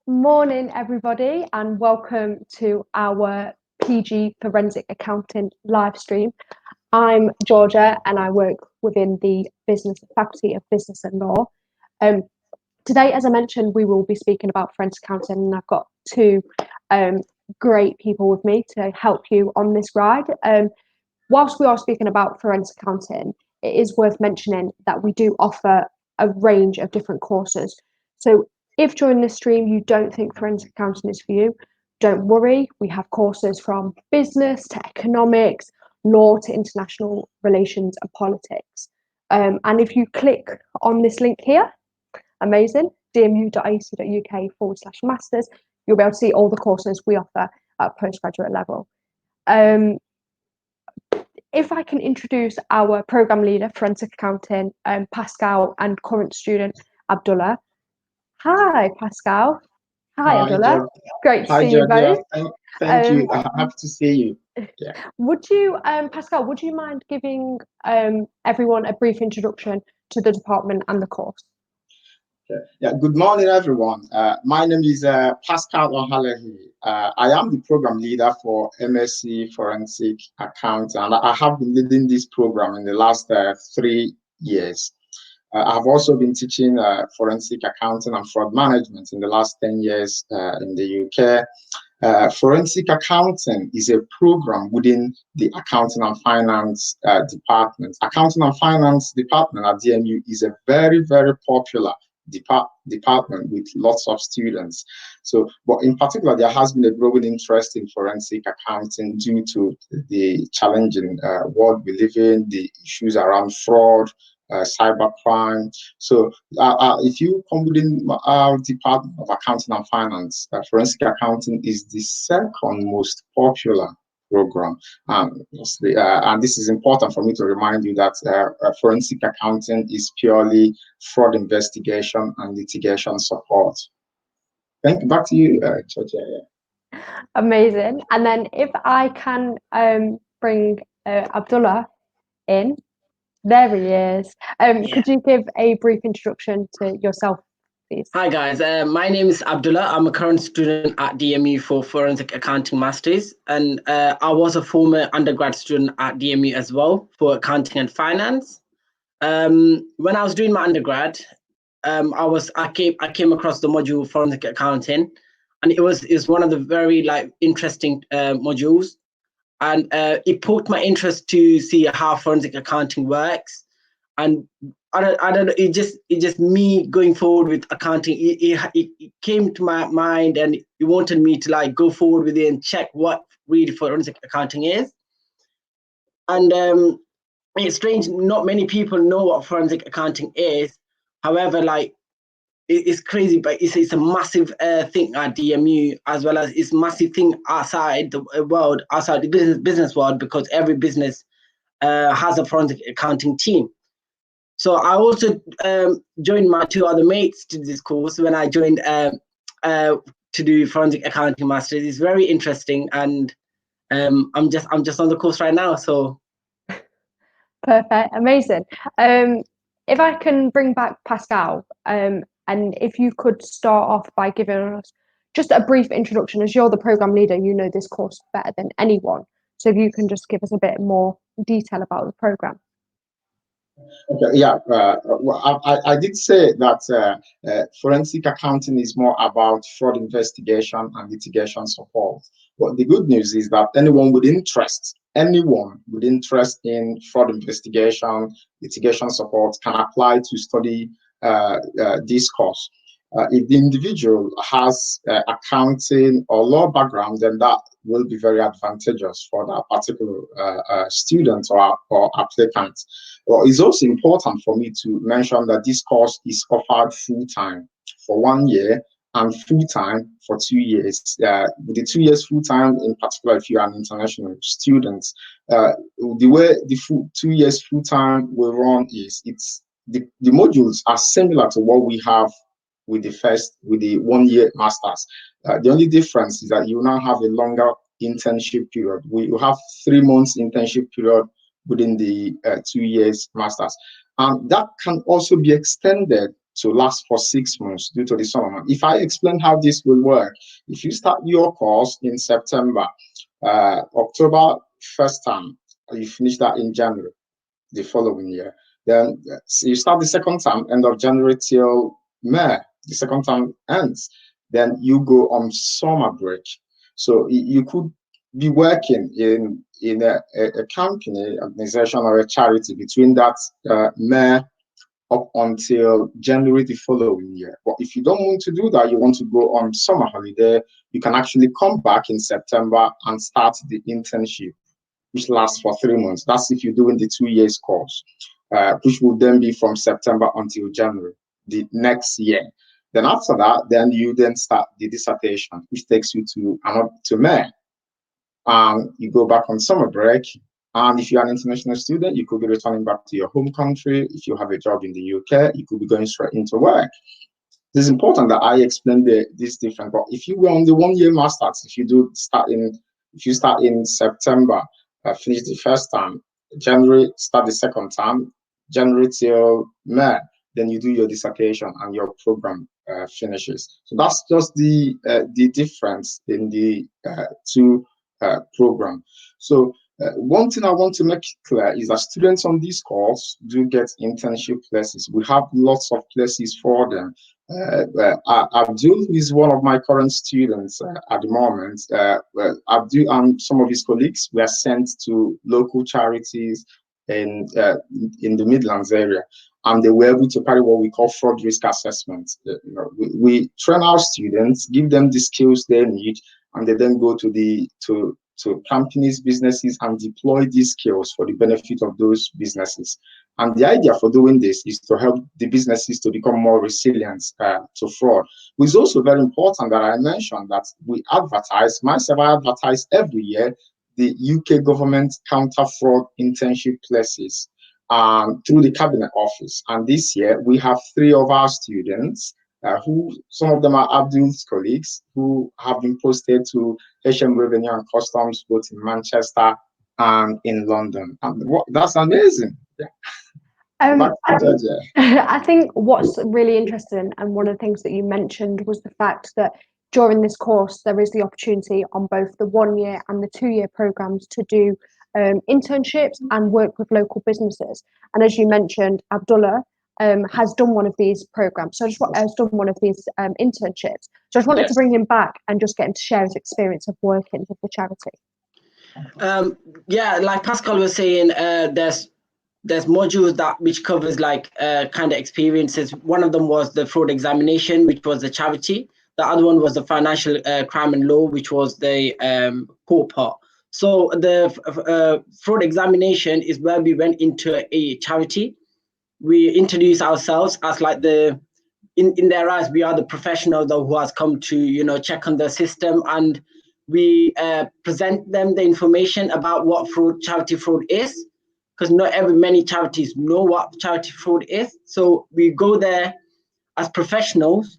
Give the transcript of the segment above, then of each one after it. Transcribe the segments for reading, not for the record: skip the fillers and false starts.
Morning, everybody, and welcome to our PG Forensic Accounting live stream. I'm Georgia, and I work within the Business Faculty of Business and Law. Today, as I mentioned, we will be speaking about forensic accounting, and I've got two great people with me to help you on this ride. Whilst we are speaking about forensic accounting, it is worth mentioning that we do offer a range of different courses. So if during this stream you don't think forensic accounting is for you, don't worry. We have courses from business to economics, law to international relations and politics. And if you click on this link here, amazing, dmu.ac.uk/masters, you'll be able to see all the courses we offer at postgraduate level. If I can introduce our program leader, forensic accounting, Pascal, and current student, Abdullah. Hi, Pascal. Hi, Abdullah. Great to see you both. Thank you. Happy to see you. Yeah. Would you, Pascal, would you mind giving everyone a brief introduction to the department and the course? Yeah. Good morning, everyone. My name is Paschal Ohalehi. I am the program leader for MSc Forensic Accounting, and I have been leading this program in the last 3 years. I've also been teaching forensic accounting and fraud management in the last 10 years in the UK. Forensic accounting is a program within the accounting and finance department. Accounting and finance department at DMU is a very, very popular department with lots of students. So, but in particular, there has been a growing interest in forensic accounting due to the challenging world we live in, the issues around fraud, cybercrime. So if you come within our Department of Accounting and Finance, forensic accounting is the second most popular program. And this is important for me to remind you that forensic accounting is purely fraud investigation and litigation support. Thank you. Back to you, Georgia. Amazing. And then if I can bring Abdullah in. There he is. Could you give a brief introduction to yourself, please? Hi, guys. My name is Abdullah. I'm a current student at DMU for Forensic Accounting Masters. And I was a former undergrad student at DMU as well for Accounting and Finance. When I was doing my undergrad, I came across the module Forensic Accounting, and it was one of the very interesting modules. And it piqued my interest to see how forensic accounting works. And I don't know, it just me going forward with accounting, it came to my mind, and it wanted me to go forward with it and check what really forensic accounting is. And it's strange, not many people know what forensic accounting is. However, it's crazy, but it's a massive thing at DMU, as well as it's a massive thing outside the world, outside the business world, because every business has a forensic accounting team. So I also joined my two other mates to this course when I joined to do forensic accounting masters. It's very interesting, and I'm just on the course right now. So perfect, amazing. If I can bring back Pascal, and if you could start off by giving us just a brief introduction, as you're the program leader, you know this course better than anyone. So if you can just give us a bit more detail about the program. Okay, yeah, well, I did say that forensic accounting is more about fraud investigation and litigation support. But the good news is that anyone with interest in fraud investigation, litigation support can apply to study this course. If the individual has accounting or law background, then that will be very advantageous for that particular student or applicant. Well, it's also important for me to mention that this course is offered full-time for 1 year and full-time for 2 years. With the 2 years full-time, in particular, if you're an international student, the way the 2 years full-time will run is the modules are similar to what we have with the 1 year masters. The only difference is that you now have a longer internship period. We have 3 months internship period within the 2 years masters, and that can also be extended to last for 6 months due to the summer month. If I explain how this will work, if you start your course in September, October first term, you finish that in January the following year. Then you start the second term, end of January till May. The second term ends. Then you go on summer break. So you could be working in a company, organization, or a charity between that May up until January the following year. But if you don't want to do that, you want to go on summer holiday, you can actually come back in September and start the internship, which lasts for 3 months. That's if you're doing the 2 years course, which will then be from September until January the next year. Then after that, then you then start the dissertation, which takes you to May. You go back on summer break. And if you're an international student, you could be returning back to your home country. If you have a job in the UK, you could be going straight into work. It's important that I explain this different. But if you were on the 1 year masters, if you start in September, finish the first term, January start the second term, January till May, then you do your dissertation and your program finishes. So that's just the difference in the two program. So one thing I want to make clear is that students on this course do get internship places. We have lots of places for them. Abdul, who is one of my current students at the moment, Abdul and some of his colleagues were sent to local charities in the Midlands area, and they were able to carry what we call fraud risk assessment. We train our students, give them the skills they need, and they then go to companies, businesses, and deploy these skills for the benefit of those businesses. And the idea for doing this is to help the businesses to become more resilient to fraud. It's also very important that I mentioned that we advertise, myself, I advertise every year the UK government counter fraud internship places through the Cabinet Office. And this year we have 3 of our students who, some of them are Abdul's colleagues, who have been posted to HM Revenue and Customs, both in Manchester and in London. And that's amazing. Yeah. I think what's really interesting, and one of the things that you mentioned, was the fact that during this course, there is the opportunity on both the 1 year and the 2 year programs to do internships and work with local businesses. And as you mentioned, Abdullah has done one of these programs, has done one of these internships. So I just wanted to bring him back and just get him to share his experience of working with the charity. Yeah, like Pascal was saying, there's modules which covers like kind of experiences. One of them was the fraud examination, which was the charity. The other one was the financial crime and law, which was the core part. So the fraud examination is where we went into a charity. We introduce ourselves as like in their eyes, we are the professional who has come to, check on the system, and we present them the information about what charity fraud is, because not many charities know what charity fraud is. So we go there as professionals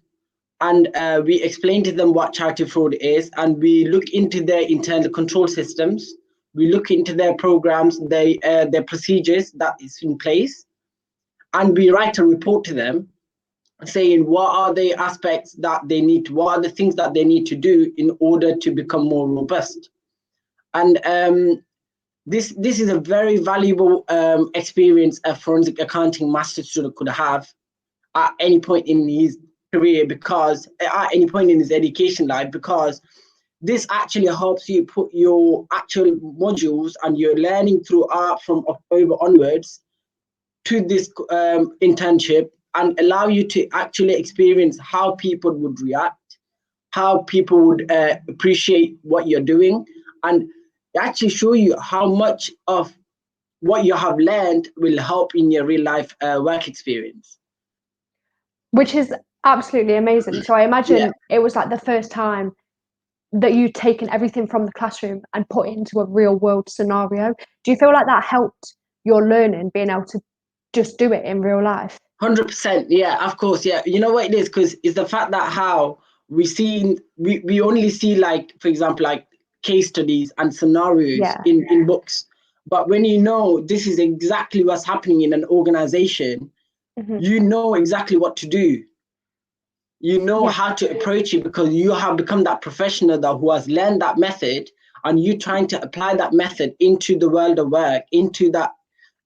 and we explain to them what charity fraud is, and we look into their internal control systems. We look into their programs, their procedures that is in place, and we write a report to them saying what are the aspects that they need to, what are the things that they need to do in order to become more robust. And this is a very valuable experience a forensic accounting master student could have at any point in his career, because at any point in his education life, because this actually helps you put your actual modules and your learning throughout from October onwards to this internship, and allow you to actually experience how people would react, how people would appreciate what you're doing, and actually show you how much of what you have learned will help in your real life work experience. Which is absolutely amazing. So I imagine it was like the first time that you'd taken everything from the classroom and put it into a real world scenario. Do you feel like that helped your learning, being able to just do it in real life? 100%. Yeah, of course. Yeah. You know what it is? Because it's the fact that how we only see, like, for example, like case studies and scenarios in books. But when you know this is exactly what's happening in an organization, you know exactly what to do. You know how to approach it because you have become that professional who has learned that method, and you trying to apply that method into the world of work, into that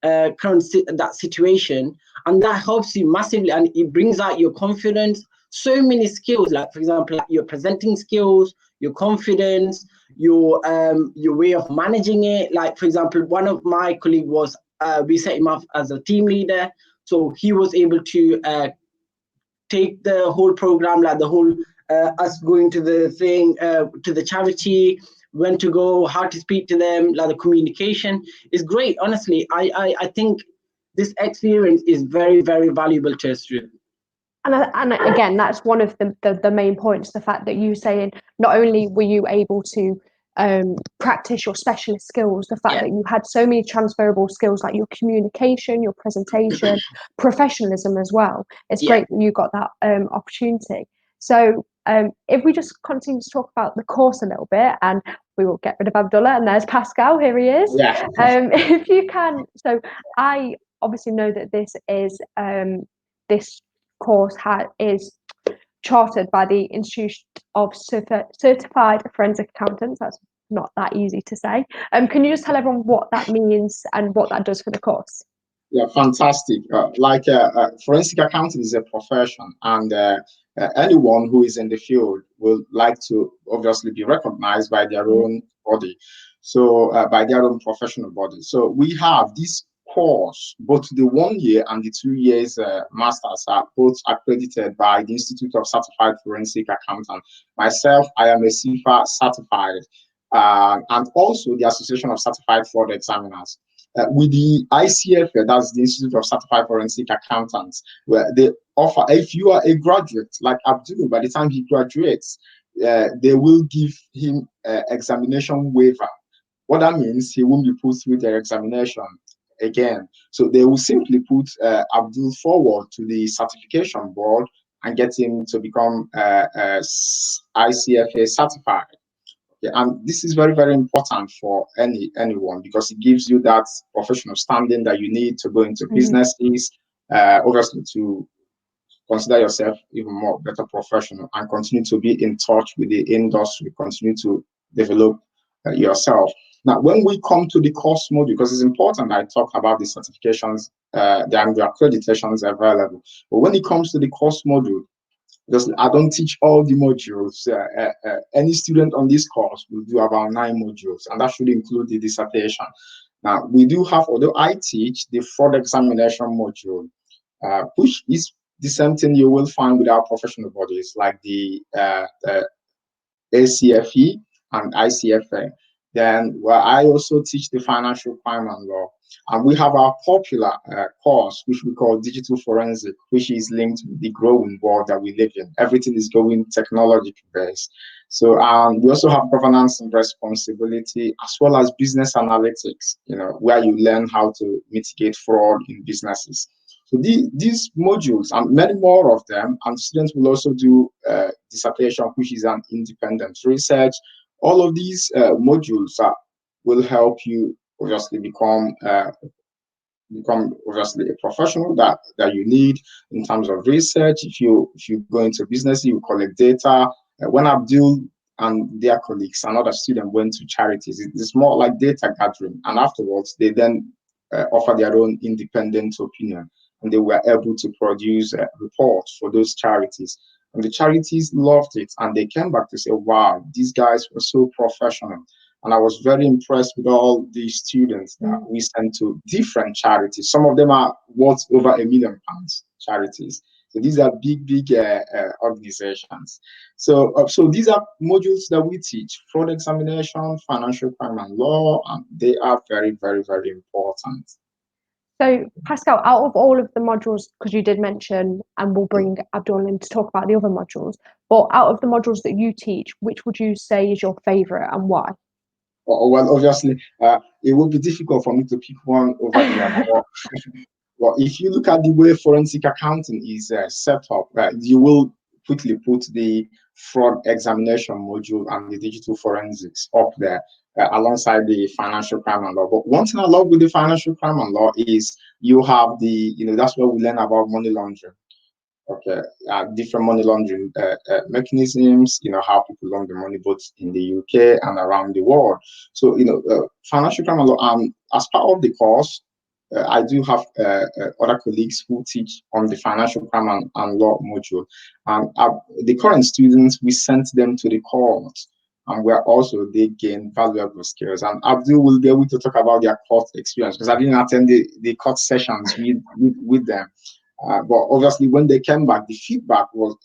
that situation, and that helps you massively, and it brings out your confidence. So many skills, like for example, like your presenting skills, your confidence, your way of managing it. Like for example, one of my colleagues was we set him up as a team leader, so he was able to take the whole program, like the whole us going to the thing, to the charity, when to go, how to speak to them, like the communication is great. Honestly, I think this experience is very, very valuable to a student. And again, that's one of the main points, the fact that you saying not only were you able to practice your specialist skills, the fact that you had so many transferable skills like your communication, your presentation, professionalism as well. It's great that you got that opportunity. So if we just continue to talk about the course a little bit, and we will get rid of Abdullah, and there's Pascal, here he is. If you can, so I obviously know that this is this course is chartered by the Institute of Certified Forensic Accountants. That's not that easy to say. Can you just tell everyone what that means and what that does for the course? Yeah, fantastic. Forensic accounting is a profession, and anyone who is in the field will like to obviously be recognized by their own body, so by their own professional body. So we have this course, both the 1 year and the 2 years masters are both accredited by the Institute of Certified Forensic Accountant. Myself, I am a CFA certified, and also the Association of Certified Fraud Examiners. With the ICFA, that's the Institute of Certified Forensic Accountants, where they offer, if you are a graduate like Abdullah, by the time he graduates, they will give him examination waiver. What that means, he won't be put through their examination again. So they will simply put Abdul forward to the certification board and get him to become ICFA certified. And this is very, very important for anyone, because it gives you that professional standing that you need to go into businesses, obviously to consider yourself even more better professional and continue to be in touch with the industry, continue to develop yourself. Now, when we come to the course module, because it's important I talk about the certifications, the accreditations available, but when it comes to the course module, because I don't teach all the modules. Any student on this course will do about 9 modules, and that should include the dissertation. Now, we do have, although I teach the fraud examination module, which is the same thing you will find with our professional bodies, like the ACFE and ICFA. Then I also teach the financial crime and law. And we have our popular course, which we call digital forensic, which is linked with the growing world that we live in. Everything is going technology based. So we also have governance and responsibility, as well as business analytics, where you learn how to mitigate fraud in businesses. So these modules and many more of them, and students will also do dissertation, which is an independent research. All of these modules will help you obviously become obviously a professional that you need in terms of research. If you go into business, you collect data. When Abdul and their colleagues and other students went to charities, it's more like data gathering, and afterwards they then offer their own independent opinion, and they were able to produce reports for those charities. And the charities loved it, and they came back to say, wow, these guys were so professional. And I was very impressed with all the students that we sent to different charities. Some of them are worth over £1 million charities. So these are big organizations. So these are modules that we teach: fraud examination, financial crime and law, and they are very, very, very important. So, Pascal, out of all of the modules, because you did mention, and we'll bring Abdullah in to talk about the other modules, but out of the modules that you teach, which would you say is your favorite and why? Well, obviously, it would be difficult for me to pick one over the other. Well, if you look at the way forensic accounting is set up, you will quickly put the fraud examination module and the digital forensics up there alongside the financial crime and law. But one thing I love with the financial crime and law is you have the, that's where we learn about money laundering. Okay, different money laundering mechanisms, how people launder money both in the UK and around the world. So, financial crime and law, as part of the course, I do have other colleagues who teach on the financial crime and law module. The current students, we sent them to the court, and where also they gain valuable skills. And Abdul will be able to talk about their court experience, because I didn't attend the court sessions with them. But obviously, when they came back, the feedback was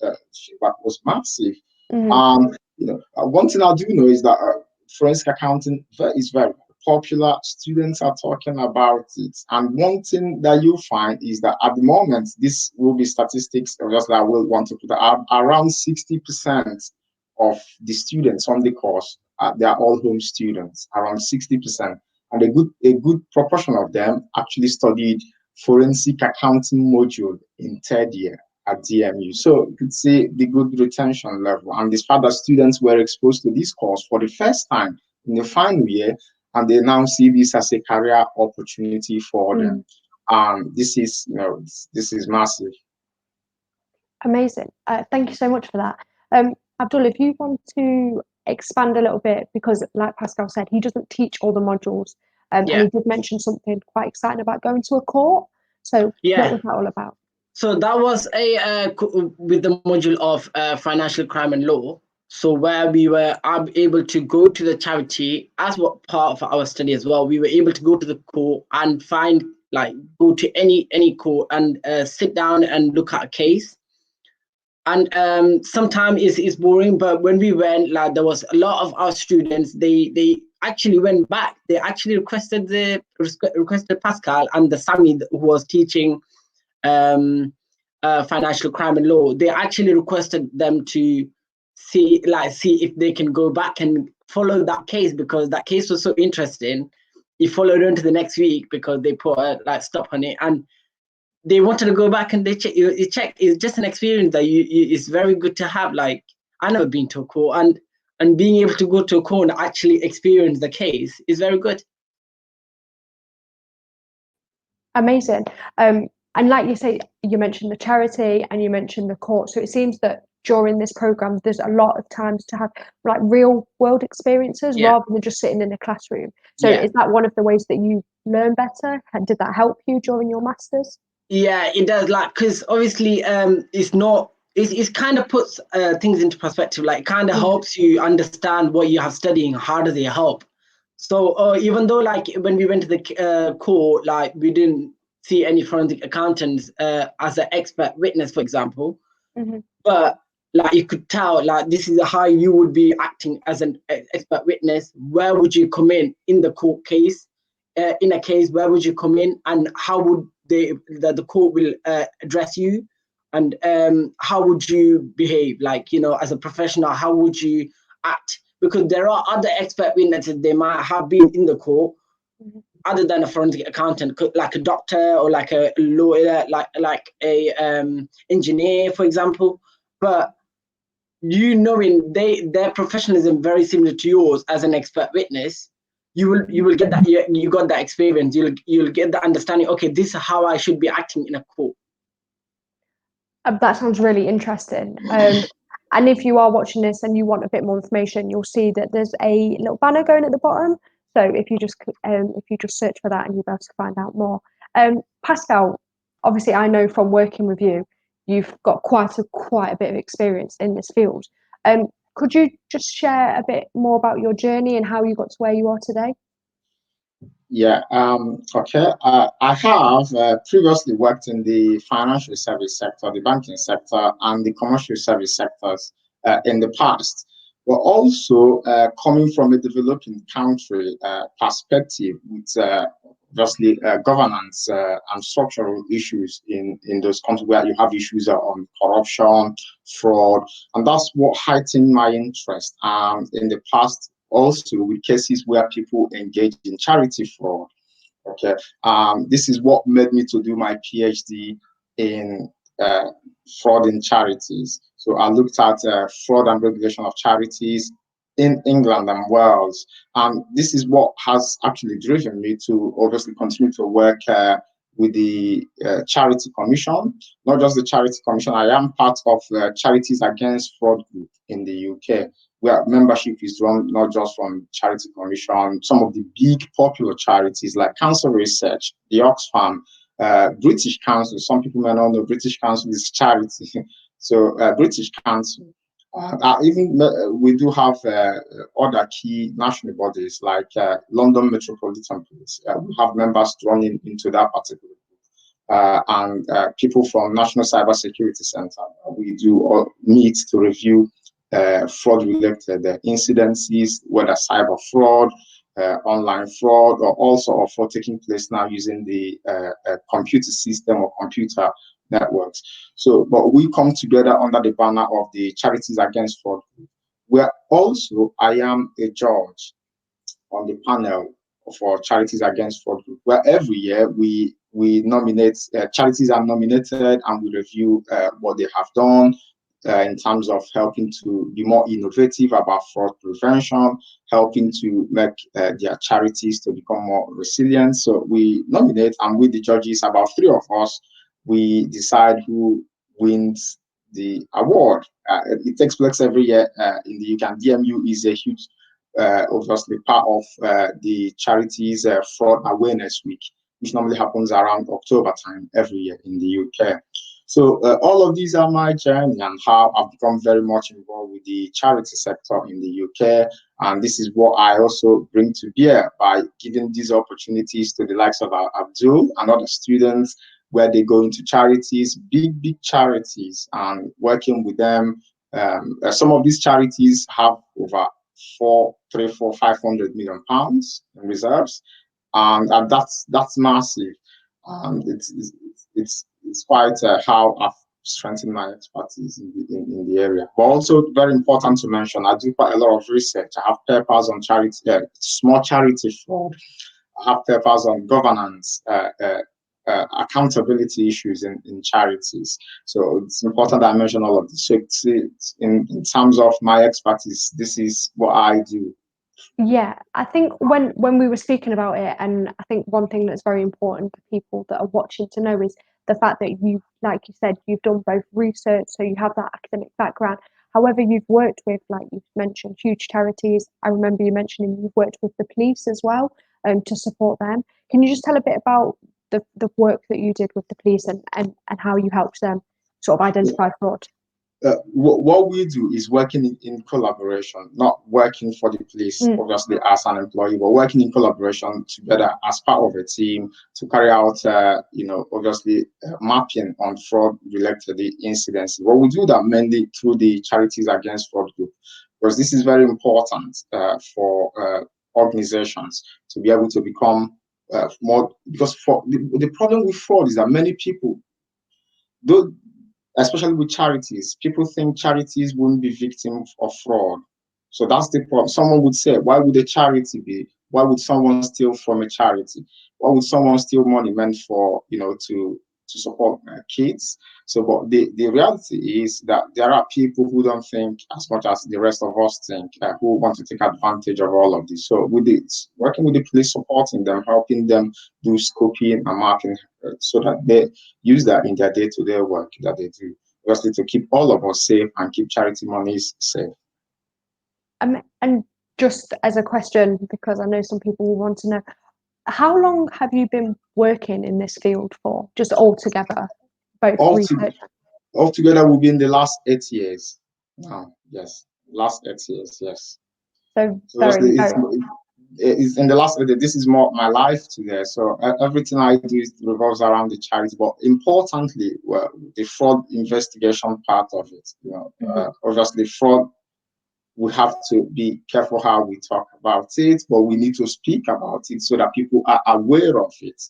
massive. Mm-hmm. One thing I do know is that forensic accounting is very popular. Students are talking about it, and one thing that you find is that at the moment, this will be statistics. Obviously, I will want to put around 60% of the students on the course. They are all home students, around 60%, and a good proportion of them actually studied forensic accounting module in third year at DMU. So you could see the good retention level. And despite that, students were exposed to this course for the first time in the final year, and they now see this as a career opportunity for them. This is massive. Amazing. Thank you so much for that. Abdullah, if you want to expand a little bit, because like Pascal said, he doesn't teach all the modules. And he did mention something quite exciting about going to a court. So what was that all about? So that was with the module of financial crime and law. So where we were able to go to the charity as what part of our study as well. We were able to go to the court and go to any court and sit down and look at a case. And sometimes it's boring, but when we went, there was a lot of our students. They actually went back. They actually requested Pascal and the Sami who was teaching financial crime and law. They actually requested them to see if they can go back and follow that case, because that case was so interesting. He followed on to the next week because they put a stop on it, and they wanted to go back and they check. It's just an experience that it's very good to have. Like, I've never been to a court, and being able to go to a court and actually experience the case is very good. Amazing. And like you say, you mentioned the charity and you mentioned the court. So it seems that during this program, there's a lot of times to have real world experiences rather than just sitting in a classroom. So is that one of the ways that you learn better? Did that help you during your masters? Yeah, it does. Because obviously, it kind of puts things into perspective. It kind of helps you understand what you have studying. How do they help? So even though when we went to the court, we didn't see any forensic accountants as an expert witness, for example, but you could tell this is how you would be acting as an expert witness. Where would you come in the court case? In a case, where would you come in, and how would the court will address you, and how would you behave? As a professional, how would you act? Because there are other expert witnesses, they might have been in the court, other than a forensic accountant, like a doctor or like a lawyer, like a engineer, for example. But knowing their professionalism very similar to yours as an expert witness, you will get that. You got that experience. You'll get the understanding. Okay, this is how I should be acting in a court. That sounds really interesting. And if you are watching this and you want a bit more information, you'll see that there's a little banner going at the bottom. So if you just search for that, and you'll be able to find out more. Pascal, obviously, I know from working with you, you've got quite a bit of experience in this field. Could you just share a bit more about your journey and how you got to where you are today? Yeah, okay. I have previously worked in the financial service sector, the banking sector, and the commercial service sectors in the past. But also coming from a developing country perspective with obviously governance and structural issues in those countries where you have issues on corruption, fraud, and that's what heightened my interest in the past. Also, with cases where people engage in charity fraud. Okay, this is what made me to do my PhD in fraud in charities. So I looked at fraud and regulation of charities in England and Wales. And this is what has actually driven me to obviously continue to work with the Charity Commission, not just the Charity Commission. I am part of Charities Against Fraud Group in the UK, where membership is run not just from Charity Commission, some of the big popular charities like Cancer Research, the Oxfam, British Council. Some people may not know British Council is charity. So British Council. Even we do have other key national bodies like London Metropolitan Police. We have members running into that particular group, and people from National Cyber Security Center. We do meet to review fraud-related incidences, whether cyber fraud, online fraud, or also of fraud taking place now using the computer system or computer networks. So, but we come together under the banner of the Charities Against Fraud Group, where also I am a judge on the panel for Charities Against Fraud Group, where every year we nominate, charities are nominated and we review what they have done in terms of helping to be more innovative about fraud prevention, helping to make their charities to become more resilient. So we nominate, and with the judges, about 3 of us, we decide who wins the award. It takes place every year in the UK. DMU is a huge, obviously, part of the charities fraud awareness week, which normally happens around October time every year in the UK. So all of these are my journey and how I've become very much involved with the charity sector in the UK. And this is what I also bring to bear by giving these opportunities to the likes of Abdul and other students, where they go into charities, big charities, and working with them. Some of these charities have over 500 million pounds in reserves, and that's massive. It's quite how I've strengthened my expertise in the area. But also very important to mention, I do quite a lot of research. I have papers on charity, small charity fraud. I have papers on governance, accountability issues in charities. So it's important that I mention all of this. So in terms of my expertise, this is what I do. Yeah, I think when we were speaking about it, and I think one thing that's very important for people that are watching to know is the fact that you, like you said, you've done both research, so you have that academic background. However, you've worked with, like you've mentioned, huge charities. I remember you mentioning you've worked with the police as well, to support them. Can you just tell a bit about the work that you did with the police and how you helped them sort of identify fraud? What we do is working in collaboration, not working for the police, obviously, as an employee, but working in collaboration together as part of a team to carry out, obviously, mapping on fraud-related incidents. Well, we do that mainly through the Charities Against Fraud Group, because this is very important for organizations to be able to become more, because the problem with fraud is that many people, especially with charities, people think charities won't be victims of fraud. So that's the problem. Someone would say, why would a charity be? Why would someone steal from a charity? Why would someone steal money meant for, to support kids? So, but the reality is that there are people who don't think as much as the rest of us think, who want to take advantage of all of this. So working with the police, supporting them, helping them do scoping and marking, so that they use that in their day-to-day work that they do, obviously to keep all of us safe and keep charity monies safe. And just as a question, because I know some people will want to know, how long have you been working in this field for, just altogether, both research? Altogether will be in the last 8 years. Yes, last 8 years, yes. So very it's in the last 8 years. This is more my life today. So everything I do revolves around the charity, but importantly, the fraud investigation part of it. Obviously, fraud, we have to be careful how we talk about it, but we need to speak about it so that people are aware of it,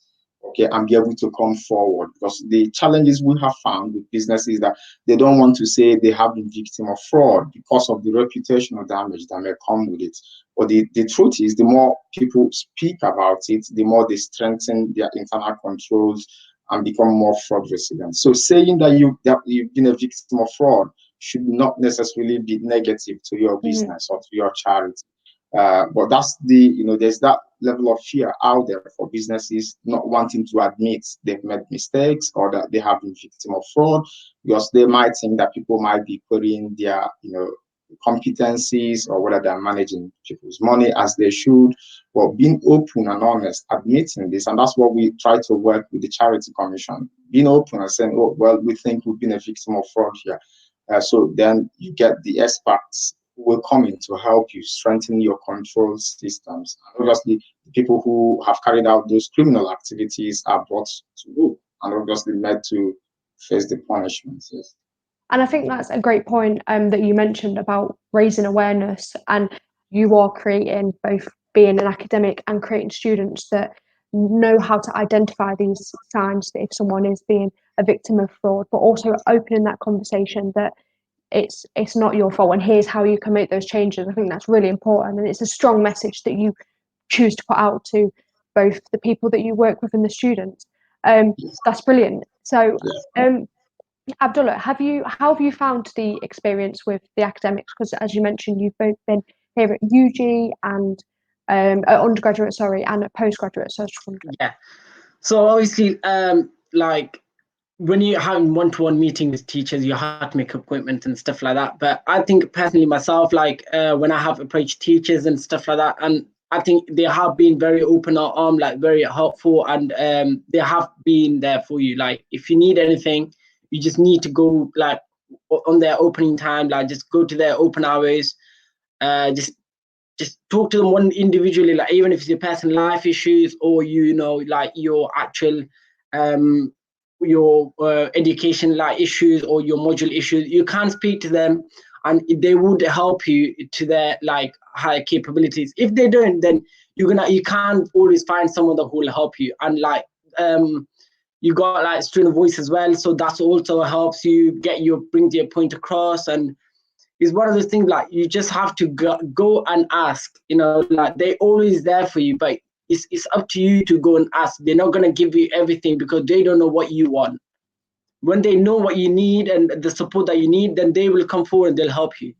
okay, and be able to come forward. Because the challenges we have found with businesses is that they don't want to say they have been victim of fraud because of the reputational damage that may come with it. But the truth is, the more people speak about it, the more they strengthen their internal controls and become more fraud resilient. So saying that you've been a victim of fraud should not necessarily be negative to your business or to your charity. But that's there's that level of fear out there for businesses not wanting to admit they've made mistakes or that they have been victim of fraud, because they might think that people might be putting their, competencies or whether they're managing people's money as they should. But being open and honest, admitting this, and that's what we try to work with the Charity Commission, being open and saying, oh, well, we think we've been a victim of fraud here. So then you get the experts who will come in to help you strengthen your control systems. And obviously, the people who have carried out those criminal activities are brought to book and obviously made to face the punishments. Yes. And I think that's a great point that you mentioned about raising awareness, and you are creating, both being an academic and creating students that know how to identify these signs that if someone is being a victim of fraud, but also opening that conversation that it's not your fault and here's how you can make those changes. I think that's really important, and it's a strong message that you choose to put out to both the people that you work with and the students. That's brilliant. So Abdullah, how have you found the experience with the academics? Because as you mentioned, you've both been here at UG and undergraduate, and at postgraduate. So yeah. So obviously, like when you have one-to-one meeting with teachers, you have to make appointments and stuff like that. But I think personally myself, like when I have approached teachers and stuff like that, and I think they have been very open arm, like very helpful, and they have been there for you. Like if you need anything, you just need to go like on their opening time, like just go to their open hours, just talk to them one individually, like even if it's your personal life issues or like your actual your education like issues or your module issues, you can speak to them and they would help you to their like higher capabilities. If they don't, then you can't always find someone that will help you. And like you got like student voice as well, so that's also helps you bring your point across. And it's one of those things like you just have to go and ask, like they're always there for you, but it's up to you to go and ask. They're not going to give you everything because they don't know what you want. When they know what you need and the support that you need, then they will come forward and they'll help you.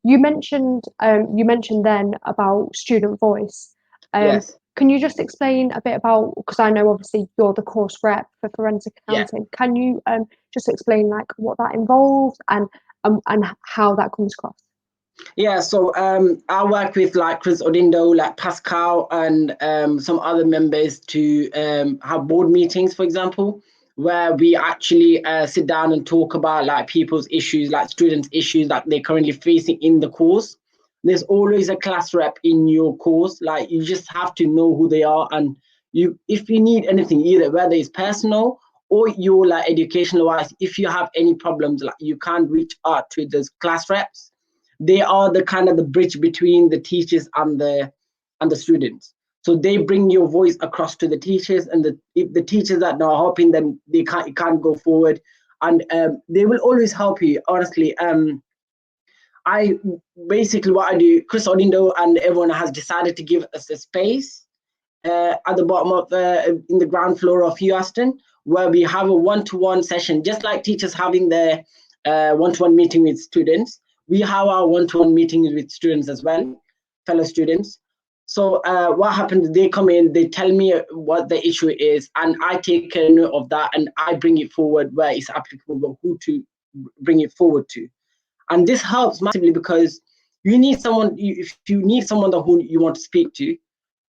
You mentioned then about student voice. Yes. Can you just explain a bit about, because I know obviously you're the course rep for forensic accounting. Yeah. Can you just explain like what that involves and how that comes across? Yeah, so I work with like Chris Odindo, like Pascal, and some other members to have board meetings, for example, where we actually sit down and talk about like people's issues, like students' issues that they're currently facing in the course. There's always a class rep in your course. Like you just have to know who they are, and if you need anything, either whether it's personal or your like educational wise, if you have any problems, like you can't reach out to those class reps. They are the kind of the bridge between the teachers and the students. So they bring your voice across to the teachers, and if the teachers are not helping, then they can't go forward, and they will always help you. Honestly, I basically what I do, Chris Odindo and everyone has decided to give us a space at the bottom of in the ground floor of UAston, where we have a one-to-one session, just like teachers having their one-to-one meeting with students. We have our one-to-one meetings with students as well, fellow students. So what happens, they come in, they tell me what the issue is, and I take note of that, and I bring it forward where it's applicable, who to bring it forward to. And this helps massively because you need someone, if you need someone who you want to speak to,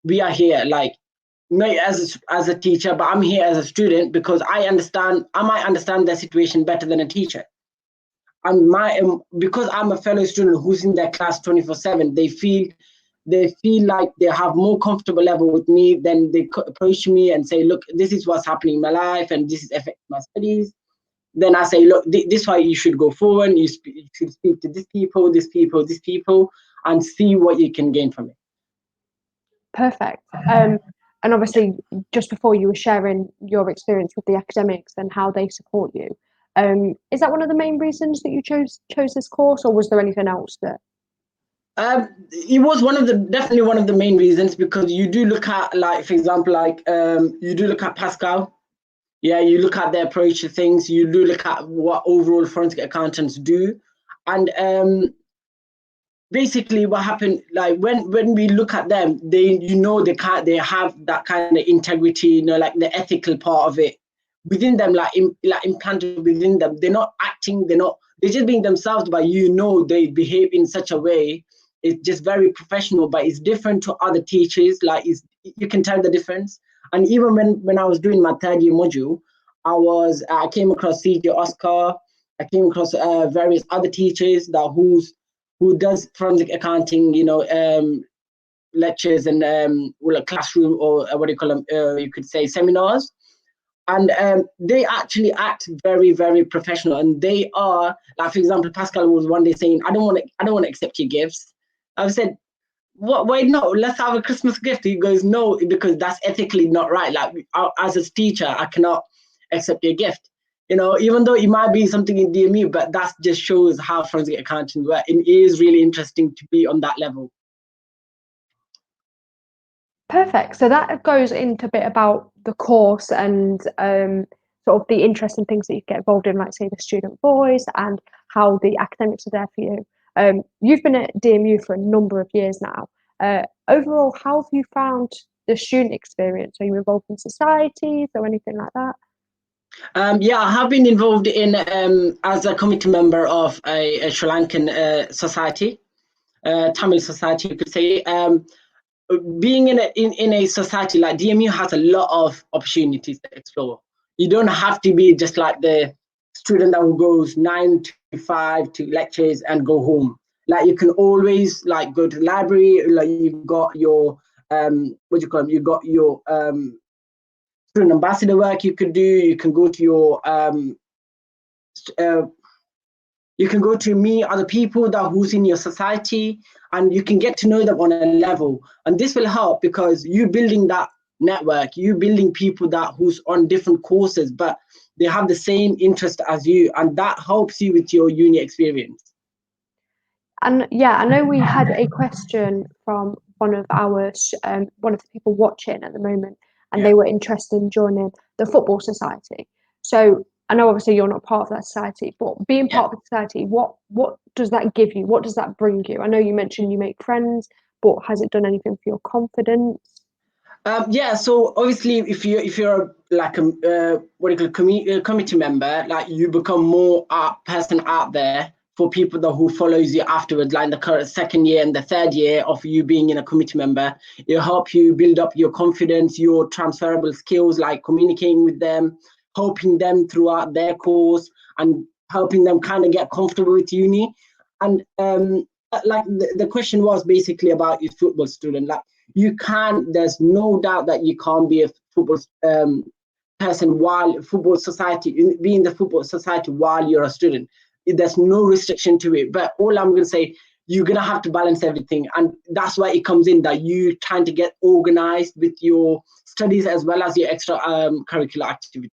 we are here, like, not as a teacher, but I'm here as a student because I might understand their situation better than a teacher. And because I'm a fellow student who's in their class 24/7, they feel like they have more comfortable level with me. Then they approach me and say, look, this is what's happening in my life and this is affecting my studies. Then I say, look, this is why you should go forward. You should speak to these people, and see what you can gain from it. Perfect. And obviously, just before you were sharing your experience with the academics and how they support you, is that one of the main reasons that you chose this course, or was there anything else that? It was definitely one of the main reasons, because you do look at, like, for example, like you do look at Pascal. Yeah, you look at their approach to things. You do look at what overall forensic accountants do, and basically what happened, like when we look at them, they they have that kind of integrity, like the ethical part of it within them, like implanted within them. They're not acting, they're just being themselves, but they behave in such a way. It's just very professional, but it's different to other teachers. Like you can tell the difference. And even when I was doing my third year module, I came across CJ Oscar. I came across various other teachers who does forensic accounting, lectures and classroom, or what do you call them? You could say seminars. And they actually act very, very professional. And they are, like, for example, Pascal was one day saying, I don't want to accept your gifts. I said, what? Wait, no, let's have a Christmas gift. He goes, no, because that's ethically not right. Like, as a teacher, I cannot accept your gift. Even though it might be something in DMU, but that just shows how forensic accounting works. It is really interesting to be on that level. Perfect. So that goes into a bit about the course and sort of the interesting things that you get involved in, like say the student voice and how the academics are there for you. You've been at DMU for a number of years now. Overall, how have you found the student experience? Are you involved in societies or anything like that? Yeah, I have been involved in as a committee member of a Sri Lankan society, Tamil society, you could say. Being in a society like DMU has a lot of opportunities to explore. You don't have to be just like the student that who goes 9 to 5 to lectures and go home. Like, you can always like go to the library. Like, you've got your what do you call them? You've got your student ambassador work you could do. You can go to your you can go to meet other people who's in your society, and you can get to know them on a level. And this will help because you building that network, you building people who's on different courses, but they have the same interest as you, and that helps you with your uni experience. And yeah, I know we had a question from one of the people watching at the moment, and they were interested in joining the football society. So I know obviously you're not part of that society, but being part of the society, what does that give you? What does that bring you? I know you mentioned you make friends, but has it done anything for your confidence? So obviously, if you're like what do you call committee member, like, you become more person out there for people who follows you afterwards, like the current second year and the third year of you being in a committee member. It'll help you build up your confidence, your transferable skills, like communicating with them, helping them throughout their course, and helping them kind of get comfortable with uni. And like the question was basically about your football student. Like, there's no doubt that you can't be a football person while football society, be in the football society while you're a student. There's no restriction to it. But all I'm going to say, you're going to have to balance everything. And that's why it comes in that you trying to get organized with your studies as well as your extra curricular activities.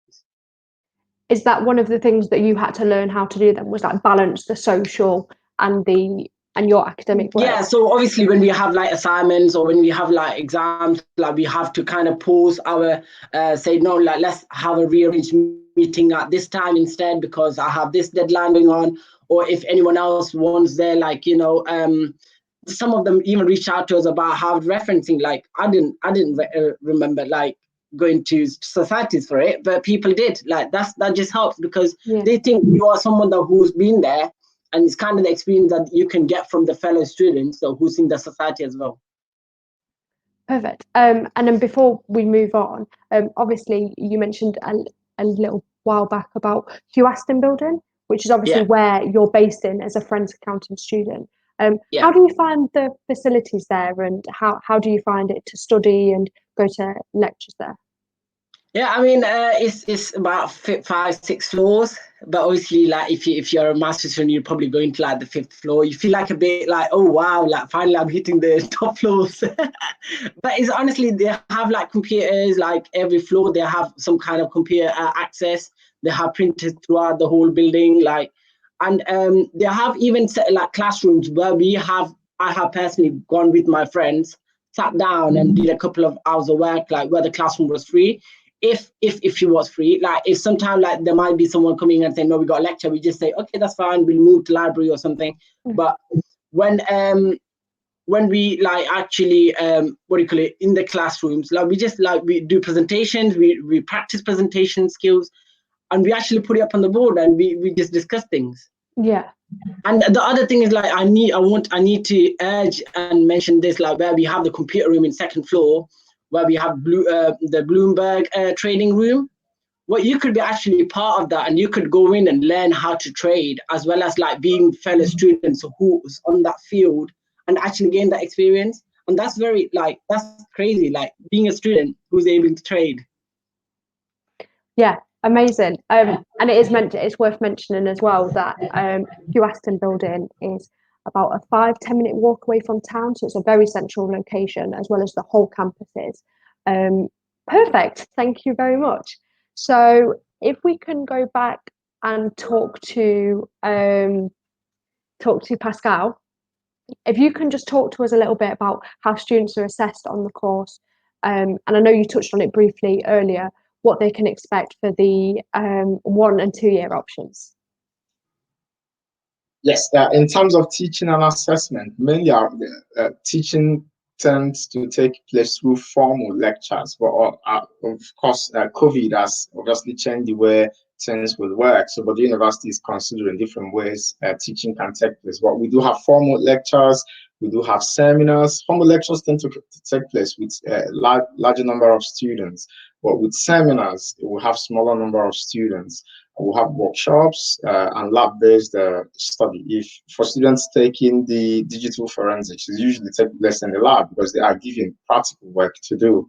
Is that one of the things that you had to learn how to do then? Was that balance the social and your academic work? Yeah, so obviously when we have like assignments or when we have like exams, like, we have to kind of pause our say, no, like, let's have a rearranged meeting at this time instead because I have this deadline going on. Or if anyone else wants their, like, some of them even reached out to us about hard referencing. Like, I didn't remember like going to societies for it, but people did. Like, that just helps because they think you are someone who's been there. And it's kind of the experience that you can get from the fellow students who's in the society as well. Perfect. And then before we move on, obviously you mentioned a little while back about Hugh Aston building, which is obviously where you're based in as a forensic accounting student. How do you find the facilities there, and how do you find it to study and go to lectures there? Yeah, I mean, it's about 5-6 floors, but obviously, like, if you're a master's student, you're probably going to like the 5th floor. You feel like a bit like, oh wow, like finally I'm hitting the top floors. But it's honestly, they have like computers, like every floor they have some kind of computer access. They have printers throughout the whole building, like, and they have even like classrooms where I have personally gone with my friends, sat down and did a couple of hours of work, like where the classroom was free. if she was free, like if sometimes like there might be someone coming and saying, no, we got a lecture, we just say, okay, that's fine, we'll move to library or something. But when we like actually what do you call it, in the classrooms, like we just like we do presentations, we practice presentation skills, and we actually put it up on the board and we just discuss things. Yeah. And the other thing is like I need to urge and mention this, like where we have the computer room in second floor, where we have the Bloomberg trading room. Well, you could be actually part of that, and you could go in and learn how to trade, as well as like being fellow students who's on that field and actually gain that experience. And that's very like, that's crazy, like being a student who's able to trade. Yeah, amazing. And it's worth mentioning as well that Hugh Aston building is about a 5-10 minute walk away from town, so it's a very central location, as well as the whole campuses. Perfect, thank you very much. So if we can go back and talk to Pascal, if you can just talk to us a little bit about how students are assessed on the course, and I know you touched on it briefly earlier, what they can expect for the 1 and 2 year options. Yes, in terms of teaching and assessment, mainly our teaching tends to take place through formal lectures, but of course, COVID has obviously changed the way things will work. So, but the university is considering different ways teaching can take place. But we do have formal lectures, we do have seminars. Formal lectures tend to take place with a larger number of students, but with seminars, we have smaller number of students. We'll have workshops and lab-based study. If for students taking the digital forensics, it usually take place in the lab because they are given practical work to do.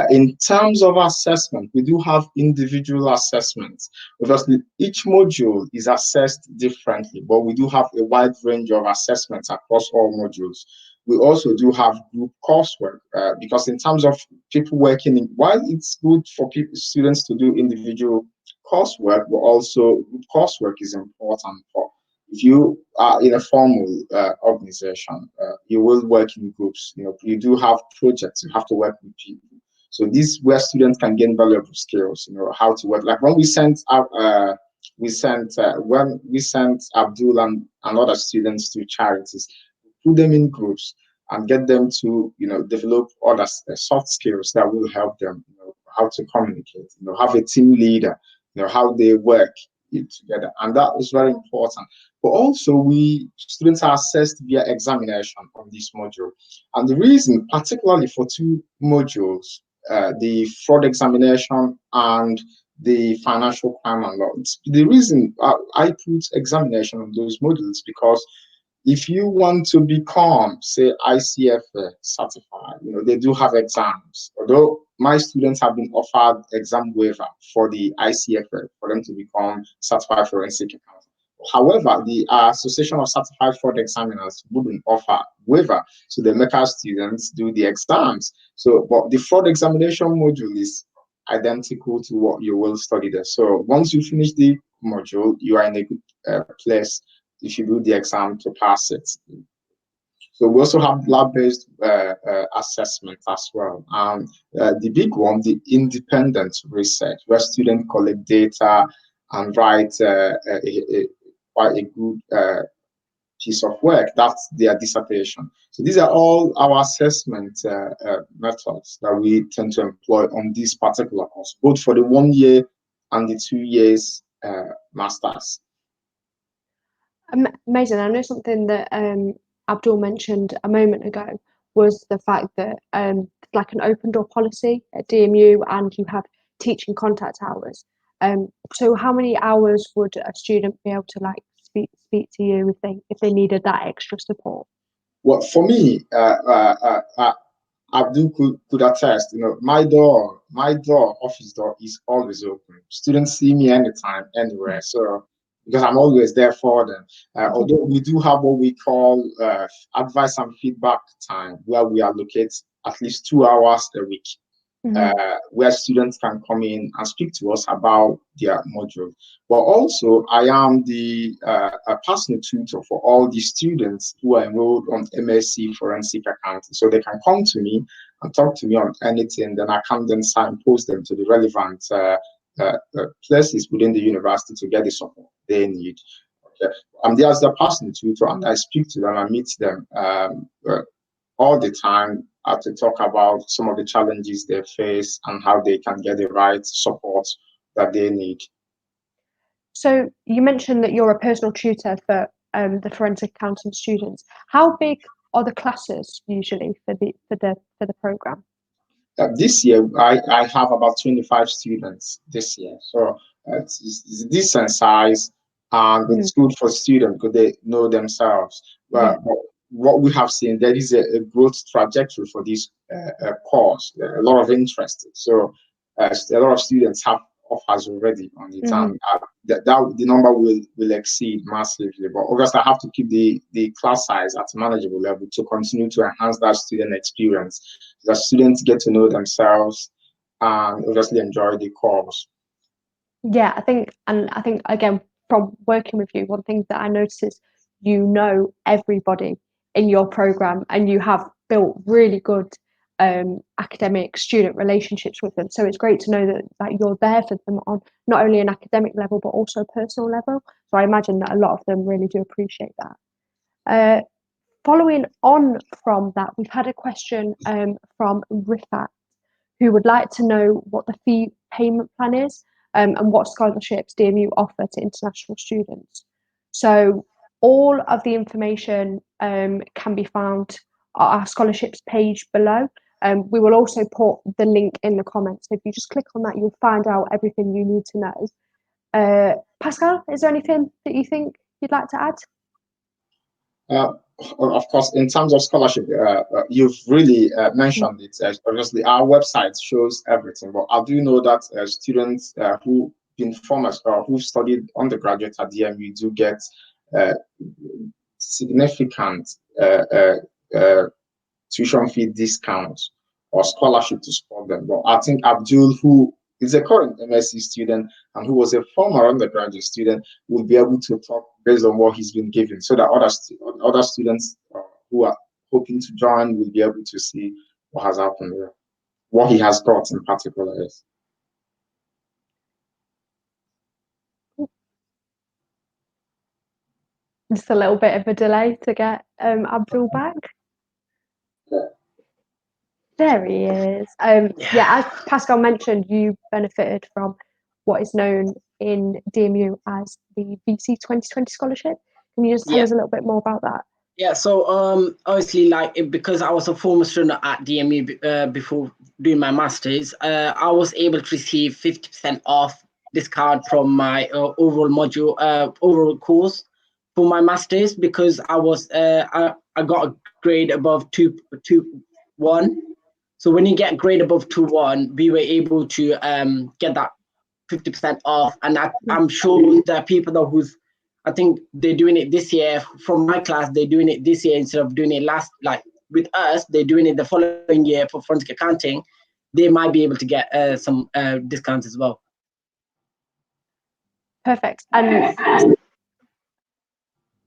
In terms of assessment, we do have individual assessments. Obviously, each module is assessed differently, but we do have a wide range of assessments across all modules. We also do have group coursework because in terms of people working in, while it's good for students to do individual coursework, but also group coursework is important for if you are in a formal organization, you will work in groups. You know, you do have projects, you have to work with people. So this is where students can gain valuable skills, you know, how to work. Like when we sent out, when we sent Abdullah and other students to charities, put them in groups and get them to, you know, develop other soft skills that will help them, you know, how to communicate, you know, have a team leader, you know, how they work together, and that is very important. But also, students are assessed via examination on this module, and the reason, particularly for 2 modules, the fraud examination and the financial crime and law. The reason I put examination on those modules because if you want to become, say, ICFA certified, you know, they do have exams. Although my students have been offered exam waiver for the ICFA for them to become certified forensic accountant. However, the Association of Certified Fraud Examiners wouldn't offer waiver, so they make our students do the exams. So, but the fraud examination module is identical to what you will study there. So once you finish the module, you are in a good place if you do the exam to pass it. So we also have lab-based assessment as well. The big one, the independent research, where students collect data and write quite a good piece of work. That's their dissertation. So these are all our assessment methods that we tend to employ on this particular course, both for the 1 year and the 2 years masters. Amazing. I know something that Abdul mentioned a moment ago was the fact that like an open door policy at DMU, and you have teaching contact hours. So how many hours would a student be able to like speak to you if they needed that extra support? Well, for me, Abdul could attest. You know, my office door is always open. Students see me anytime, anywhere. So because I'm always there for them. Although we do have what we call advice and feedback time, where we allocate at least 2 hours a week. Where students can come in and speak to us about their module. But also, I am the personal tutor for all the students who are enrolled on MSc Forensic Accounting. So they can come to me and talk to me on anything, then I can then signpost them to the relevant places within the university to get the support they need. Okay. I'm there as the person tutor, and I speak to them, I meet them all the time to talk about some of the challenges they face and how they can get the right support that they need. So you mentioned that you're a personal tutor for the forensic accounting students. How big are the classes usually for the program? This year, I have about 25 students this year, so it's a decent size, and it's good for students because they know themselves. But what we have seen, there is a growth trajectory for this course, a lot of interest. So a lot of students have offers already on it, and that the number will exceed massively. But obviously, I have to keep the class size at a manageable level to continue to enhance that student experience. The students get to know themselves and obviously enjoy the course. Yeah, I think again, from working with you, one thing that I notice is you know everybody in your program, and you have built really good academic student relationships with them. So it's great to know that you're there for them on not only an academic level but also personal level. So I imagine that a lot of them really do appreciate that. Following on from that, we've had a question from Rifat, who would like to know what the fee payment plan is and what scholarships DMU offer to international students. So all of the information can be found at our scholarships page below. We will also put the link in the comments. So if you just click on that, you'll find out everything you need to know. Pascal, is there anything that you think you'd like to add? Of course, in terms of scholarship, you've really mentioned it. Obviously, our website shows everything, but I do know that students who've been formers or who've studied undergraduate at DMU do get significant tuition fee discounts or scholarship to support them. But I think Abdul, who is a current MSc student and who was a former undergraduate student, will be able to talk based on what he's been given, so that other students who are hoping to join will be able to see what has happened there, what he has got in particular is. Just a little bit of a delay to get Abdul back. There he is. Yeah, as Pascal mentioned, you benefited from what is known in DMU as the VC 2020 scholarship. Can you just tell us a little bit more about that? Yeah, so obviously, because I was a former student at DMU before doing my masters, I was able to receive 50% off discount from my overall course for my masters, because I got a grade above 2.1. So when you get a grade above 2.1, we were able to get that 50% off, and I'm sure there are people I think they're doing it this year. From my class, they're doing it this year instead of doing it last. Like with us, they're doing it the following year for forensic accounting. They might be able to get some discounts as well. Perfect. And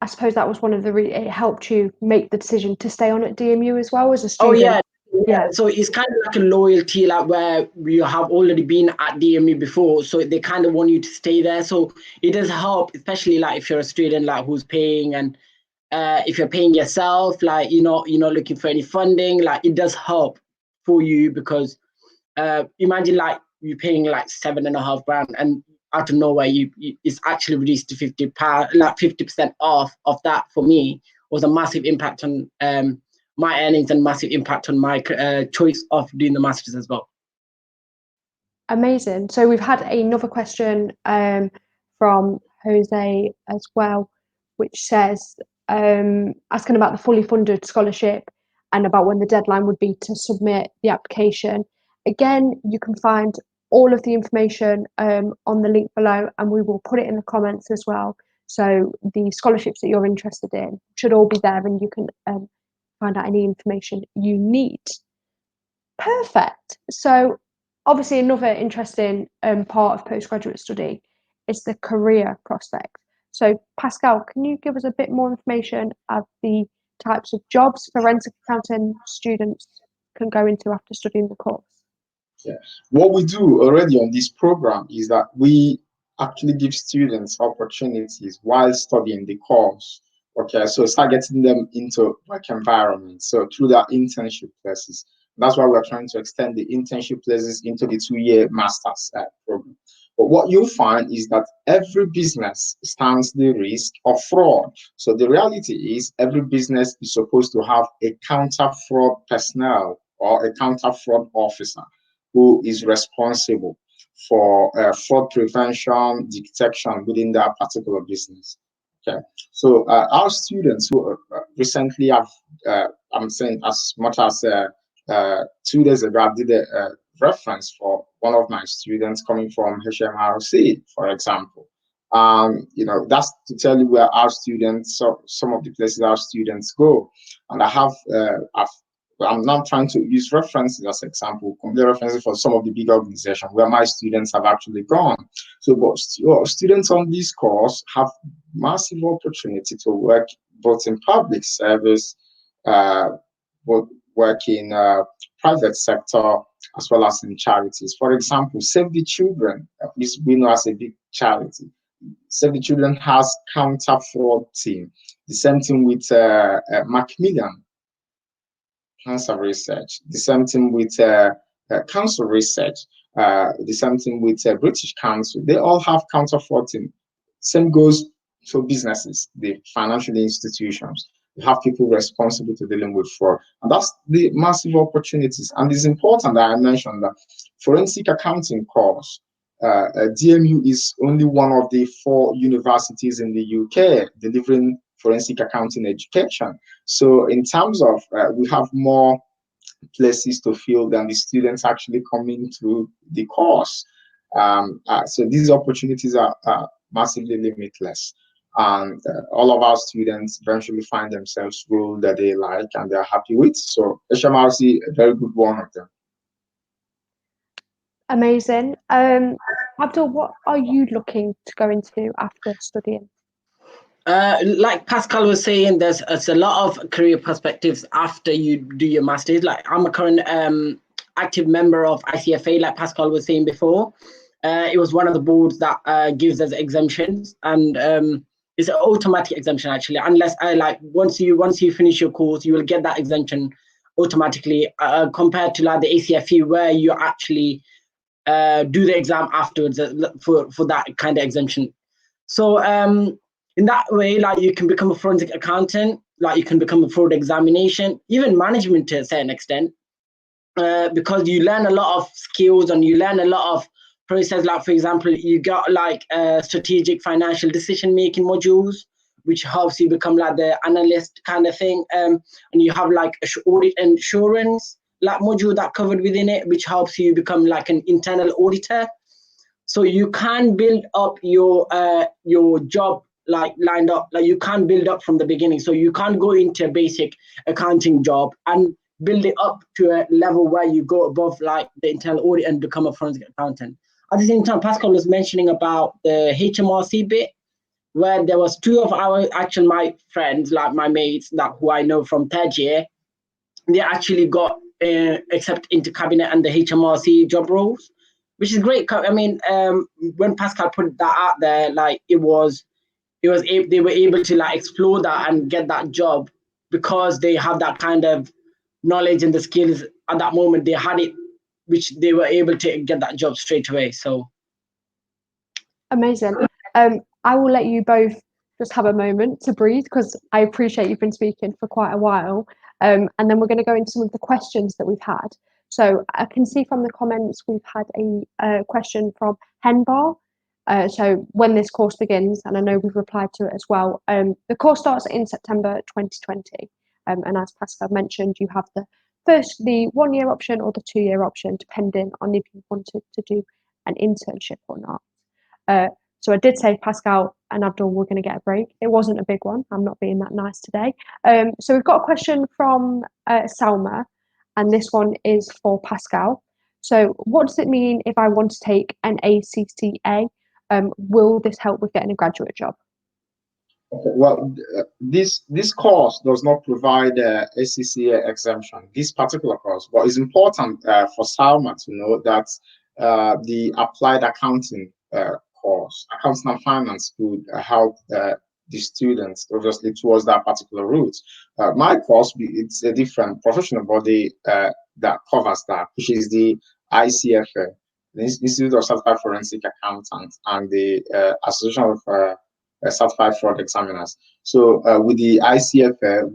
I suppose that was one of it helped you make the decision to stay on at DMU as well as a student. Oh yeah. So it's kind of like a loyalty, like where you have already been at DMU before, so they kind of want you to stay there. So it does help, especially like if you're a student like who's paying, and if you're paying yourself, like you're not looking for any funding, like it does help for you, because imagine like you're paying like £7.5 grand, and out of nowhere it's actually reduced to £50, like 50% off of that. For me was a massive impact on my earnings and massive impact on my choice of doing the masters as well. Amazing. So we've had another question from Jose as well, which says asking about the fully funded scholarship and about when the deadline would be to submit the application. Again, you can find all of the information on the link below, and we will put it in the comments as well. So the scholarships that you're interested in should all be there, and you can find out any information you need. Perfect. So obviously another interesting part of postgraduate study is the career prospect. So Pascal, can you give us a bit more information of the types of jobs forensic accounting students can go into after studying the course? Yeah. What we do already on this program is that we actually give students opportunities while studying the course. Okay, so start getting them into work environment. So through that internship places, that's why we're trying to extend the internship places into the 2-year master's program. But what you'll find is that every business stands the risk of fraud. So the reality is every business is supposed to have a counter fraud personnel or a counter fraud officer who is responsible for fraud prevention, detection within that particular business. Okay, so our students who recently have, I'm saying as much as 2 days ago, I did a reference for one of my students coming from HMRC, for example. That's to tell you where our students, so some of the places our students go. And I'm not trying to use references as example, complete references for some of the big organizations where my students have actually gone. So, but students on this course have massive opportunity to work both in public service, both work in private sector, as well as in charities. For example, Save the Children, which we know as a big charity. Save the Children has counter fraud team. The same thing with Macmillan Cancer Research. The same thing with Council Research. The same thing with British Council. They all have counter fraud team. Same goes to businesses, the financial institutions. You have people responsible to dealing with fraud. And that's the massive opportunities. And it's important that I mentioned that forensic accounting course, DMU is only one of the 4 universities in the UK delivering forensic accounting education. So in terms of, we have more places to fill than the students actually coming to the course. So these opportunities are massively limitless. And all of our students eventually find themselves role that they like and they're happy with. So HMRC, a very good one of them. Amazing. Abdul, what are you looking to go into after studying? Like Pascal was saying, there's a lot of career perspectives after you do your master's. Like I'm a current active member of ICFA, like Pascal was saying before. It was one of the boards that gives us exemptions, and it's an automatic exemption actually. Unless once you finish your course, you will get that exemption automatically, compared to like the ACFE where you actually do the exam afterwards for that kind of exemption. So in that way, like you can become a forensic accountant, like you can become a fraud examination, even management to a certain extent, because you learn a lot of skills and you learn a lot of process. Like for example, you got like strategic financial decision making modules, which helps you become like the analyst kind of thing, and you have like audit and assurance like module that covered within it, which helps you become like an internal auditor. So you can build up your job like lined up, like you can't build up from the beginning. So you can't go into a basic accounting job and build it up to a level where you go above like the internal audit and become a forensic accountant. At the same time, Pascal was mentioning about the HMRC bit, where there was 2 of my friends, like my mates that who I know from 3rd year, they actually got accepted into cabinet and the HMRC job roles, which is great. I mean, when Pascal put that out there, like they were able to like explore that and get that job because they have that kind of knowledge and the skills at that moment. They had it, which they were able to get that job straight away. So amazing. I will let you both just have a moment to breathe because I appreciate you've been speaking for quite a while. And then we're going to go into some of the questions that we've had. So I can see from the comments we've had a question from Henbar. So when this course begins, and I know we've replied to it as well, the course starts in September 2020. And as Pascal mentioned, you have the 1-year option or the 2-year option, depending on if you wanted to do an internship or not. So I did say Pascal and Abdul were going to get a break. It wasn't a big one. I'm not being that nice today. So we've got a question from Salma, and this one is for Pascal. So what does it mean if I want to take an ACCA? Will this help with getting a graduate job? Okay, well, this course does not provide ACCA exemption, this particular course, but it's important for Salma to know that the applied accounting course, accounting and finance, could help the students, obviously, towards that particular route. My course, it's a different professional body that covers that, which is the ICFA, the Institute of Certified Forensic Accountants, and the Association of Certified Fraud Examiners. So with the ICFA,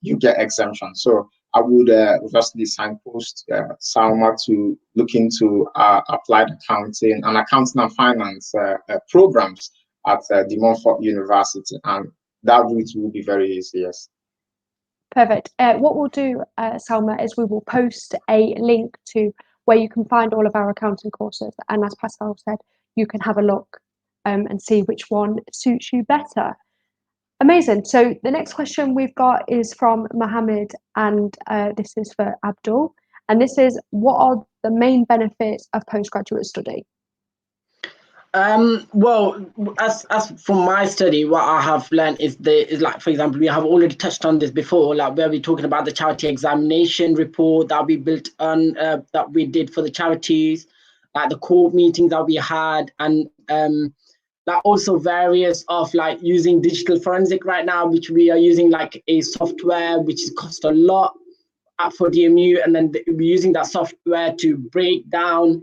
you get exemption. So I would obviously signpost Salma to look into applied accounting and finance programs at the Montfort University, and that route will be very easy. Yes. Perfect. What we'll do, Salma, is we will post a link to where you can find all of our accounting courses, and as Pascal said, you can have a look and see which one suits you better. Amazing. So the next question we've got is from Mohammed, and this is for Abdul. And this is, what are the main benefits of postgraduate study? Well, as from my study, what I have learned is like, for example, we have already touched on this before, like where we're talking about the charity examination report that we built on, that we did for the charities, like the court meetings that we had, and like also various of like using digital forensic right now, which we are using like a software which costs a lot for DMU, and then we're using that software to break down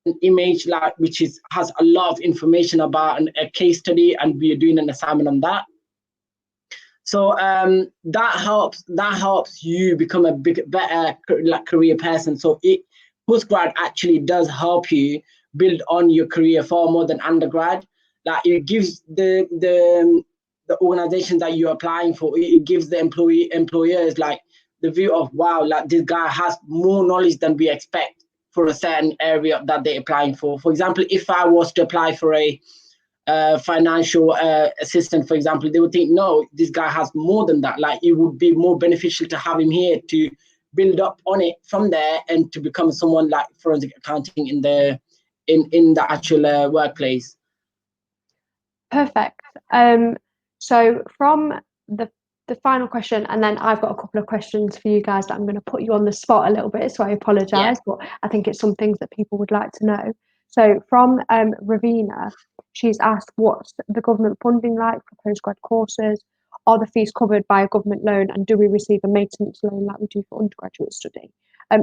an image like has a lot of information about a case study, and we are doing an assignment on that. So that helps you become a better like career person. So postgrad actually does help you build on your career far more than undergrad. Like it gives the organization that you're applying for, it gives the employers like the view of, wow, like this guy has more knowledge than we expect for a certain area that they're applying for. For example, if I was to apply for a financial assistant, for example, they would think, no, this guy has more than that. Like it would be more beneficial to have him here to build up on it from there and to become someone like forensic accounting in the actual workplace. Perfect. So from the final question, and then I've got a couple of questions for you guys that I'm going to put you on the spot a little bit, so I apologise, but I think it's some things that people would like to know. So from Ravina, she's asked, what's the government funding like for postgrad courses? Are the fees covered by a government loan, and do we receive a maintenance loan like we do for undergraduate study?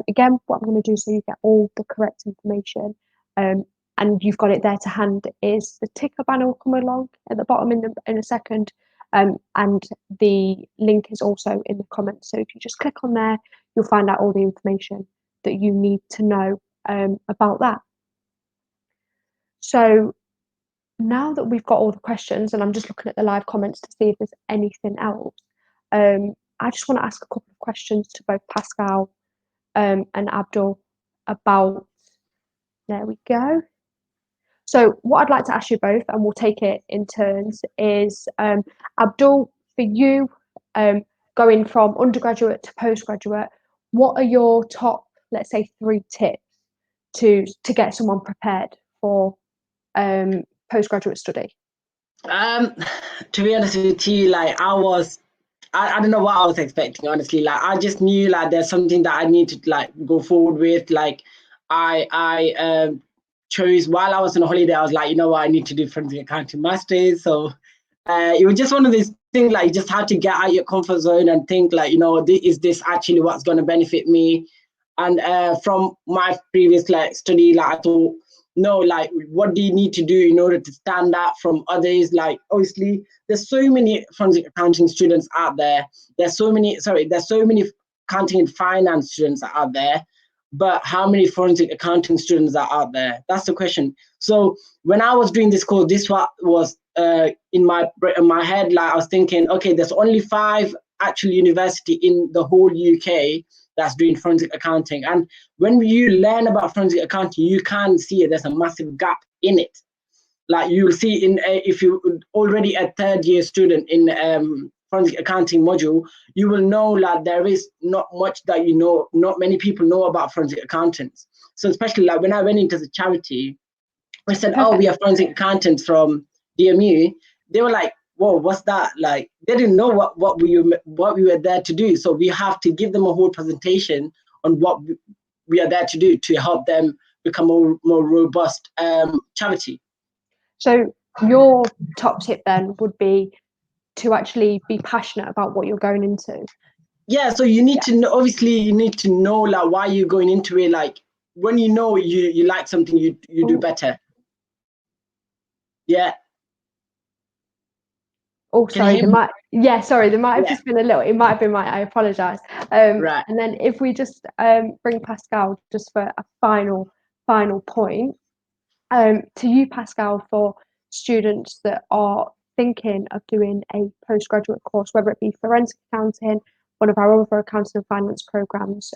Again, what I'm going to do so you get all the correct information, and you've got it there to hand, is the ticker banner will come along at the bottom in a second, and the link is also in the comments. So if you just click on there, you'll find out all the information that you need to know about that. So now that we've got all the questions, and I'm just looking at the live comments to see if there's anything else, I just want to ask a couple of questions to both Pascal and Abdul about, there we go. So what I'd like to ask you both, and we'll take it in turns, is Abdul, for you, going from undergraduate to postgraduate, what are your top, let's say, 3 tips to get someone prepared for postgraduate study? To be honest with you, like I don't know what I was expecting, honestly. Like I just knew like there's something that I need to like go forward with. Like I chose, while I was on holiday, I was like, you know what, I need to do forensic accounting masters. So it was just one of these things, like you just had to get out your comfort zone and think like, you know, is this actually what's going to benefit me? And from my previous like study, like I thought, no, like what do you need to do in order to stand out from others? Like obviously there's so many forensic accounting students out there. There's so many accounting and finance students out there, but how many forensic accounting students are out there? That's the question. So when I was doing this course, this was in my head, like I was thinking, okay, there's only 5 actual university in the whole UK that's doing forensic accounting. And when you learn about forensic accounting, you can see there's a massive gap in it. Like you'll see if you already a 3rd year student in forensic accounting module, you will know like there is not much that you know, not many people know about forensic accountants. So especially like when I went into the charity, I said, oh, we are forensic accountants from DMU. They were like, whoa, what's that? Like, they didn't know what we were there to do. So we have to give them a whole presentation on what we are there to do to help them become a more robust charity. So your top tip then would be to actually be passionate about what you're going into. Yeah, so you need to know, obviously you need to know like why you're going into it. Like when you know you like something, you do better. Yeah. Oh, sorry, there might have just been a little, it might have been I apologize. Right. And then if we just bring Pascal just for a final point, to you, Pascal, for students that are thinking of doing a postgraduate course, whether it be forensic accounting, one of our other accounting and finance programs,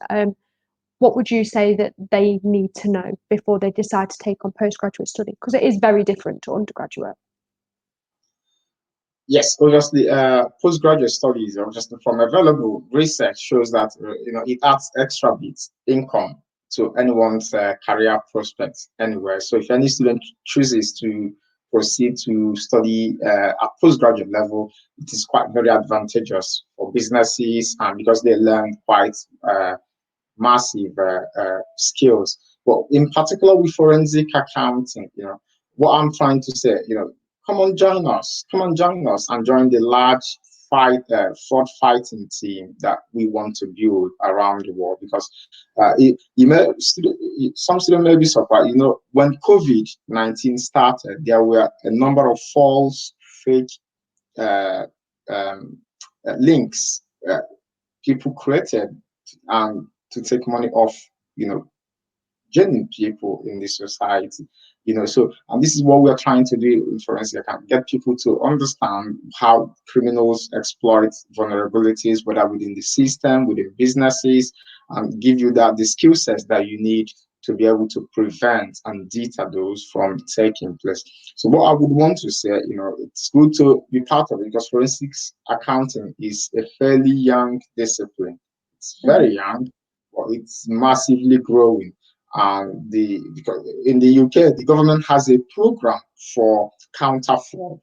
what would you say that they need to know before they decide to take on postgraduate study? Because it is very different to undergraduate. Yes, obviously, postgraduate studies, just from available research, shows that it adds extra bits income to anyone's career prospects anywhere. So if any student chooses to proceed to study at postgraduate level, it is quite very advantageous for businesses, and because they learn quite massive skills. But in particular with forensic accounting, what I'm trying to say, come on, join us. Come on, join us and join the large fraud fighting team that we want to build around the world. Because some students may be surprised. When COVID-19 started, there were a number of false, fake links people created and to take money off, genuine people in this society, so, and this is what we're trying to do in forensic account, get people to understand how criminals exploit vulnerabilities, whether within the system, within businesses, and give you the skill sets that you need to be able to prevent and deter those from taking place. So what I would want to say, it's good to be part of it, because forensics accounting is a fairly young discipline. It's very young, but it's massively growing. And because in the UK, the government has a program for counter fraud.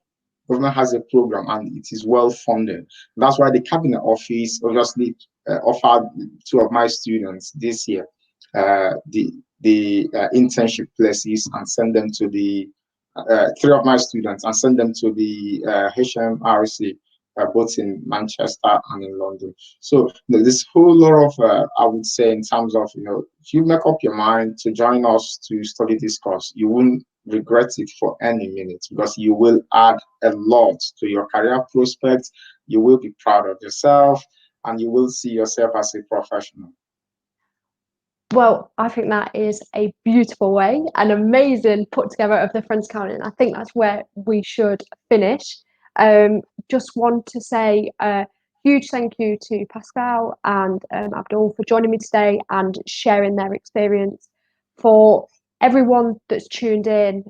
Government has a program, and it is well funded. That's why the Cabinet Office obviously offered two of my students this year the internship places, and send them to the three of my students, and send them to the HMRC, both in Manchester and in London. So this whole lot of, I would say, in terms of, if you make up your mind to join us to study this course, you won't regret it for any minute, because you will add a lot to your career prospects. You will be proud of yourself, and you will see yourself as a professional. Well, I think that is a beautiful way, an amazing put together of the forensic accounting. I think that's where we should finish. Just want to say a huge thank you to Pascal and Abdul for joining me today and sharing their experience. For everyone that's tuned in,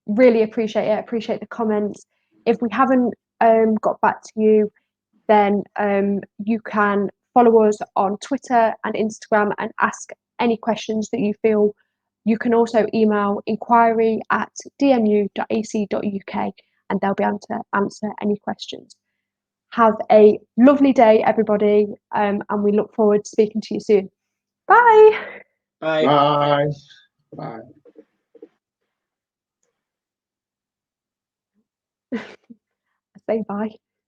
really appreciate it. Appreciate the comments. If we haven't got back to you, then you can follow us on Twitter and Instagram and ask any questions that you feel. You can also email inquiry@dmu.ac.uk and they'll be able to answer any questions. Have a lovely day, everybody, and we look forward to speaking to you soon. Bye. Bye. Bye. Bye. Say bye.